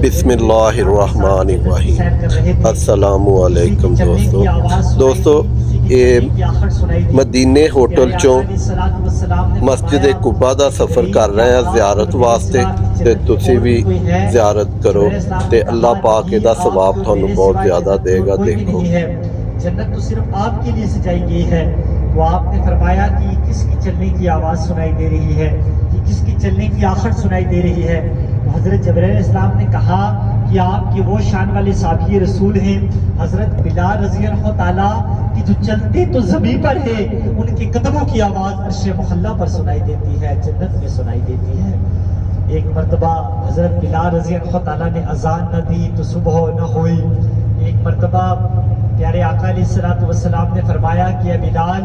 بسم اللہ الرحمن الرحیم۔ السلام علیکم دوستو یہ مدینے ہوٹل چوں مسجد قباء دا سفر کر رہے ہیں زیارت واسطے، تے تسی بھی زیارت کرو تے اللہ پاک دا ثواب تھانوں بہت زیادہ دے گا۔ دیکھو جنت تو صرف آپ کے لیے سجائی گئی ہے، تو آپ نے فرمایا کہ یہ کس کی چلنے کی آواز سنائی دے رہی ہے، یہ کس کی چلنے کی آخر سنائی دے رہی ہے؟ تو حضرت جبرائیل علیہ السلام نے کہا کہ آپ کے وہ شان والے صحابی رسول ہیں حضرت بلال رضی اللہ تعالیٰ کہ جو چلتے تو زمین پر ہے، ان کے قدموں کی آواز عرش محلہ پر سنائی دیتی ہے، جنت میں سنائی دیتی ہے۔ ایک مرتبہ حضرت بلال رضی اللہ تعالیٰ نے اذان نہ دی تو صبح نہ ہوئی۔ ایک مرتبہ پیارے آقا علیہ الصلوۃ والسلام نے فرمایا کہ اے بلال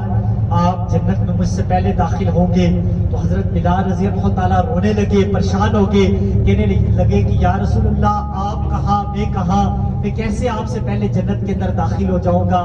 آپ جنت میں مجھ سے پہلے داخل ہوں گے، تو حضرت بلال رضی اللہ تعالیٰ رونے لگے، پریشان ہو گئے، کہنے لگے کہ یا رسول اللہ آپ کہاں میں کہاں، میں کیسے آپ سے پہلے جنت کے اندر داخل ہو جاؤں گا؟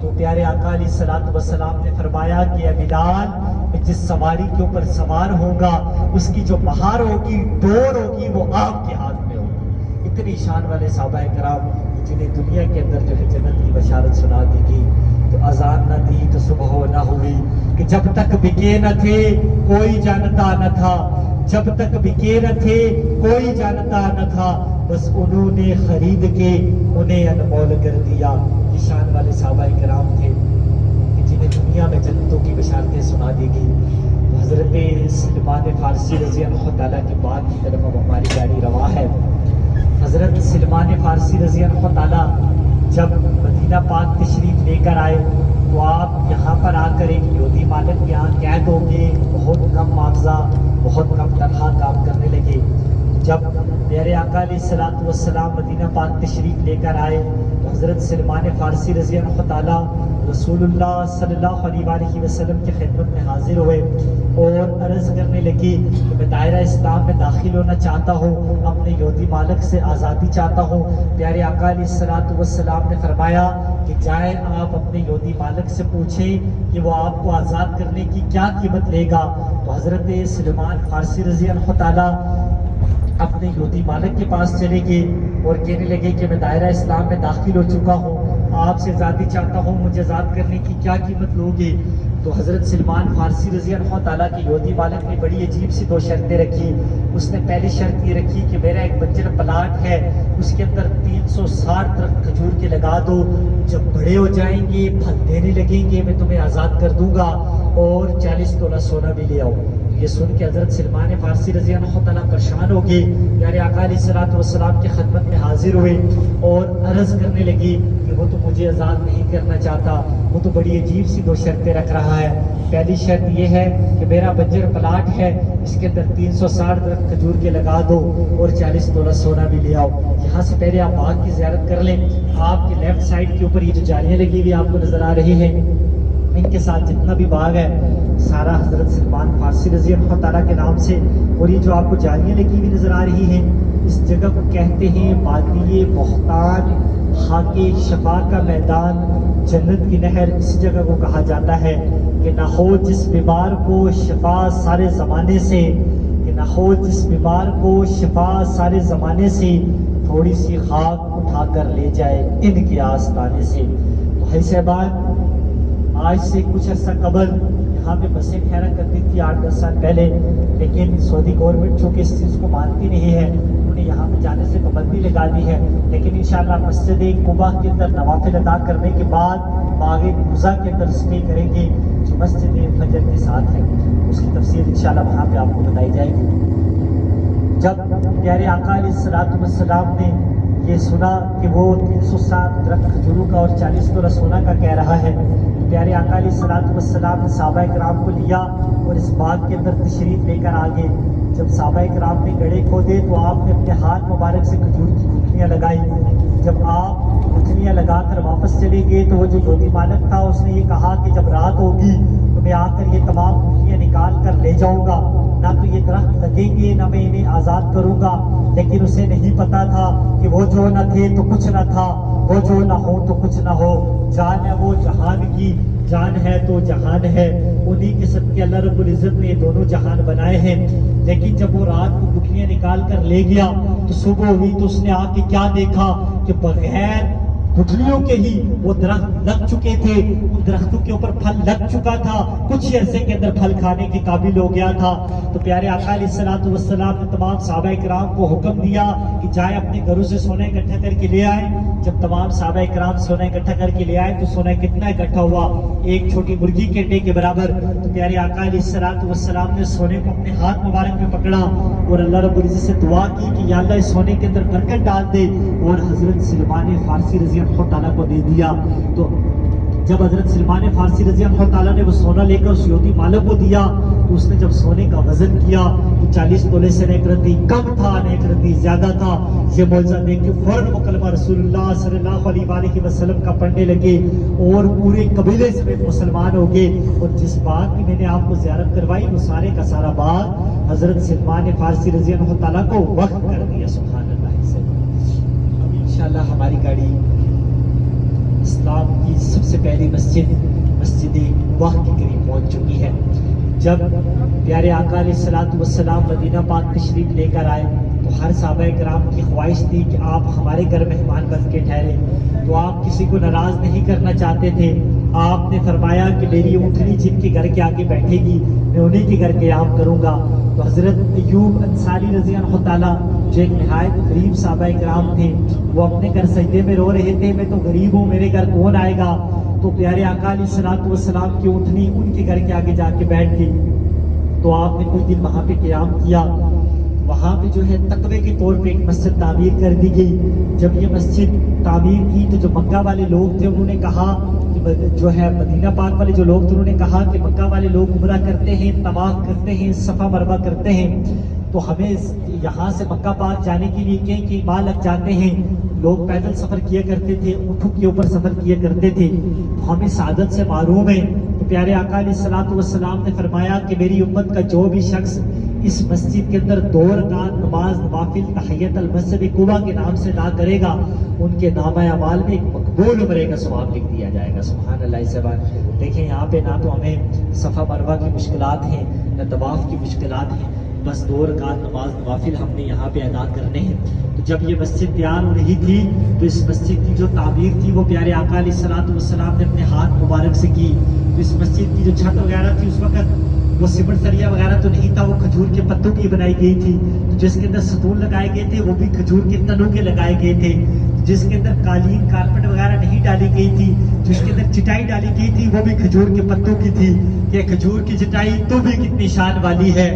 تو پیارے آقا علیہ الصلوۃ والسلام نے فرمایا کہ اے بلال میں جس سواری کے اوپر سوار ہوگا اس کی جو مہار ہوگی، ڈور ہوگی، وہ آپ کے ہاتھ میں ہوگی۔ اتنی شان والے صحابہ کرام جنہیں دنیا کے اندر جو ہے جنت کی بشارت سنا دی گئی، تو اذان نہ دی تو صبح نہ ہوئی کہ جب تک بکے نہ تھے کوئی جانتا نہ تھا، جب تک بکے نہ تھے کوئی جانتا نہ تھا، بس انہوں نے خرید کے انہیں انمول کر دیا۔ یہ شان والے صحابہ کرام تھے کہ جنہیں دنیا میں جنتوں کی بشارتیں سنا دی گئی۔ حضرت سلمان فارسی رضی اللہ تعالیٰ کی بات کی طرف اب ہماری گاڑی رواں ہے۔ حضرت سلمان فارسی رضی اللہ تعالیٰ جب مدینہ پاک تشریف لے کر آئے تو آپ یہاں پر آ کر ایک یہودی مالک کے یہاں قید ہو گئے، بہت کم معاوضہ، بہت کم تنخواہ کام کرنے لگے۔ جب پیارے آقا علیہ الصلوۃ والسلام مدینہ پاک تشریف لے کر آئے تو حضرت سلمان فارسی رضی اللہ تعالیٰ رسول اللہ صلی اللہ علیہ وآلہ وسلم کی خدمت میں حاضر ہوئے اور عرض کرنے لگے کہ میں دائرہ اسلام میں داخل ہونا چاہتا ہوں، اپنے یہودی مالک سے آزادی چاہتا ہوں۔ پیارے آقا علیہ الصلوۃ والسلام نے فرمایا کہ جائیں آپ اپنے یہودی مالک سے پوچھیں کہ وہ آپ کو آزاد کرنے کی کیا قیمت لے گا۔ تو حضرت سلمان فارسی رضی اللہ تعالیٰ اپنے یہودی مالک کے پاس چلے گئے اور کہنے لگے کہ میں دائرہ اسلام میں داخل ہو چکا ہوں، آپ سے آزادی چاہتا ہوں، مجھے آزاد کرنے کی کیا قیمت لوگے؟ تو حضرت سلمان فارسی رضی اللہ تعالیٰ کے یہودی مالک نے بڑی عجیب سی دو شرطیں رکھی۔ اس نے پہلی شرط یہ رکھی کہ میرا ایک بنجر پلاٹ ہے، اس کے اندر 360 درخت کھجور کے لگا دو، جب بڑے ہو جائیں گے پھل دینے لگیں گے میں تمہیں آزاد کر دوں گا، اور 40 تولہ سونا بھی لے آؤ۔ یہ سن کے حضرت سلمان فارسی رضی اللہ تعالیٰ پریشان ہو گئے، پیارے آقا علیہ الصلوۃ والسلام کی خدمت میں حاضر ہوئے اور عرض کرنے لگی کہ وہ تو مجھے آزاد نہیں کرنا چاہتا، وہ تو بڑی عجیب سی دو شرطیں رکھ رہا ہے۔ پہلی شرط یہ ہے کہ میرا بنجر پلاٹ ہے، اس کے اندر 360 درخت کھجور کے لگا دو اور 40 تولہ سونا بھی لے آؤ۔ یہاں سے پہلے آپ باغ کی زیارت کر لیں، آپ کے لیفٹ سائڈ کے اوپر یہ جو جالیاں لگی ہوئی آپ کو نظر آ رہی ہیں، ان کے ساتھ جتنا بھی باغ ہے سارا حضرت سلمان فارسی رضی اللہ تعالیٰ کے نام سے، اور یہ جو آپ کو جالیاں لگی ہوئی نظر آ رہی ہیں اس جگہ کو کہتے ہیں وادی بہتان، خاک شفا کا میدان، جنت کی نہر۔ اس جگہ کو کہا جاتا ہے کہ نہ ہو جس بیمار کو شفا سارے زمانے سے، کہ نہ ہو جس بیمار کو شفا سارے زمانے سے، تھوڑی سی خاک اٹھا کر لے جائے ان کے آستانے سے۔ تو بھائی صاحبان، آج سے کچھ عرصہ قبل یہاں پہ بسیں ٹھہرا کرتی تھی 8-10 سال پہلے، لیکن سعودی گورنمنٹ چونکہ اس چیز کو مانتی نہیں ہے، انہوں نے یہاں پہ جانے سے پابندی لگا دی ہے۔ لیکن انشاءاللہ مسجد قباء کے اندر نوافل ادا کرنے کے بعد باغ موزہ کے اندر اسٹے کریں گے جو مسجد فجر کے ساتھ ہے، اس کی تفصیل انشاءاللہ وہاں پہ آپ کو بتائی جائے گی۔ جب پیارے آقا علیہ الصلوۃ والسلام نے یہ سنا کہ وہ 360 درخت کھجوروں کا اور 40 تولہ سونا کا کہہ رہا ہے، پیارے آقا علیہ الصلوۃ والسلام نے صحابہ کرام کو لیا اور اس باغ کے اندر تشریف لے کر آگے۔ جب صحابہ کرام نے گڑھے کھودے تو آپ نے اپنے ہاتھ مبارک سے کھجور کی گٹھلیاں لگائی۔ جب آپ گٹھلیاں لگا کر واپس چلے گئے تو وہ جو یہودی مالک تھا اس نے یہ کہا کہ جب رات ہوگی تو میں آ کر یہ تمام گٹھلیاں نکال کر لے جاؤں گا، نہ تو یہ درخت لگیں گے نہ میں انہیں آزاد کروں گا۔ لیکن اسے نہیں پتا تھا کہ وہ جو نہ تھے تو کچھ نہ تھا، وہ جو نہ ہو تو کچھ نہ ہو، جان ہے وہ جہان کی جان ہے تو جہان ہے، انہی کے صدقے اللہ رب العزت نے یہ دونوں جہان بنائے ہیں۔ لیکن جب وہ رات کو گٹھلیاں نکال کر لے گیا تو صبح ہوئی تو اس نے آ کے کیا دیکھا کہ بغیر گٹھلیوں کے ہی وہ درخت لگ چکے تھے، ان درختوں کے اوپر پھل لگ چکا تھا، کچھ ہی عرصے کے اندر پھل کھانے کے قابل ہو گیا تھا۔ تو پیارے آقا علیہ الصلوۃ والسلام نے تمام صحابہ کرام کو حکم دیا کہ جائے اپنے گھروں سے سونا اکٹھا کر کے لے آئے۔ جب تمام صحابہ کرام سونا اکٹھا کر کے لے آئے تو سونا کتنا اکٹھا ہوا؟ ایک چھوٹی مرغی کے انڈے کے برابر۔ تو پیارے آقا علیہ الصلوۃ والسلام نے سونے کو اپنے ہاتھ مبارک میں پکڑا اور اللہ رب العزت سے دعا کی کہ یا اللہ اس سونے کے اندر برکت ڈال دے، اور حضرت سلمان فارسی رضی اللہ تعالیٰ کو دے دیا۔ تو جب حضرت سلمان فارسی رضی اللہ تعالیٰ نے وہ سونا لے کر اس یہودی مالک کو دیا تو اس نے جب سونے کا وزن کیا تو 40 تولے سے ایک رتی کم تھا، ایک رتی زیادہ تھا۔ یہ معجزہ دیکھ کے فوراً مکلمہ رسول اللہ صلی اللہ علیہ وآلہ وسلم کا پڑھنے لگے اور پورے قبیلے سمیت مسلمان ہو گئے۔ اور جس بات کی میں نے آپ کو زیارت کروائی وہ سارے کا سارا بات حضرت سلمان فارسی رضی اللہ تعالیٰ کو وقف کر دیا۔ سبحان اللہ سے اب انشاءاللہ ہماری گاڑی اسلام کی سب سے پہلی مسجد قباء کے قریب پہنچ چکی ہے۔ جب پیارے آقا علیہ الصلوۃ والسلام مدینہ پاک تشریف لے کر آئے تو ہر صحابہ کرام کی خواہش تھی کہ آپ ہمارے گھر مہمان بن کے ٹھہرے، تو آپ کسی کو ناراض نہیں کرنا چاہتے تھے۔ آپ نے فرمایا کہ میری اونٹنی جن کے گھر کے آگے بیٹھے گی میں انہیں کے گھر قیام کروں گا۔ تو حضرت ایوب انصاری رضی اللہ تعالیٰ جو ایک نہایت غریب صحابہ کرام تھے، وہ اپنے گھر سجدے میں رو رہے تھے، میں تو غریب ہوں، میرے گھر کون آئے گا؟ تو پیارے آقا علیہ الصلوۃ والسلام کی اونٹنی ان کے گھر کے آگے جا کے بیٹھ گئی۔ تو آپ نے کچھ دن وہاں پہ قیام کیا۔ وہاں پہ جو ہے تقوی کے طور پہ ایک مسجد تعمیر کر دی گئی۔ جب یہ مسجد تعمیر کی تو جو مکہ والے لوگ تھے انہوں نے کہا کہ جو ہے مدینہ پاک والے جو لوگ تھے انہوں نے کہا کہ مکہ والے لوگ عمرہ کرتے ہیں، طواف کرتے ہیں، صفا مروہ کرتے ہیں، تو ہمیں یہاں سے مکہ پاک جانے کے لیے کہیں ماہ لگ جاتے ہیں۔ لوگ پیدل سفر کیا کرتے تھے، اونٹوں کے اوپر سفر کیا کرتے تھے، تو ہمیں سعادت سے معروم ہے۔ تو پیارے آقا علیہ الصلوۃ والسلام نے فرمایا کہ میری امت کا جو بھی شخص اس مسجد کے اندر 2 رکعت نماز نوافل تحیت المسجد قباء کے نام سے ادا کرے گا، ان کے نامہ اعمال میں ایک مقبول عمرے کا ثواب لکھ دیا جائے گا۔ سبحان اللہ سے بات دیکھیں، یہاں پہ نہ تو ہمیں صفا مروہ کی مشکلات ہیں نہ طواف کی مشکلات ہیں، بس 2 رکعت نماز نوافل ہم نے یہاں پہ ادا کرنے ہیں۔ تو جب یہ مسجد تیار ہو رہی تھی تو اس مسجد کی جو تعمیر تھی وہ پیارے آقا علیہ الصلوۃ والسلام نے اپنے ہاتھ مبارک سے کی۔ تو اس مسجد کی جو چھت وغیرہ تھی اس وقت وہ سمنٹ سریا وغیرہ تو نہیں تھا، وہ کھجور کے پتوں کی بنائی گئی تھی۔ جس کے اندر ستون لگائے گئے تھے وہ بھی کھجور کے تنوں کے لگائے گئے تھے۔ جس کے اندر قالین کارپٹ وغیرہ نہیں ڈالی گئی تھی، جس کے اندر چٹائی ڈالی گئی تھی وہ بھی کھجور کے پتوں کی تھی۔ کہ کھجور کی چٹائی تو بھی کتنی شان والی ہے،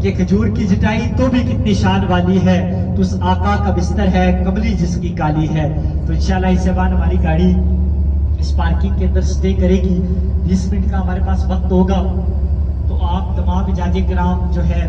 کہ کھجور کی چٹائی تو بھی کتنی شان والی ہے، تو اس آقا کا بستر ہے کملی جس کی کالی ہے۔ تو انشاءاللہ اس زبان ہماری گاڑی اس پارکنگ کے اندر سٹے کرے گی۔ 20 منٹ کا ہمارے پاس وقت ہوگا، تو آپ تمام حجاج کرام جو ہے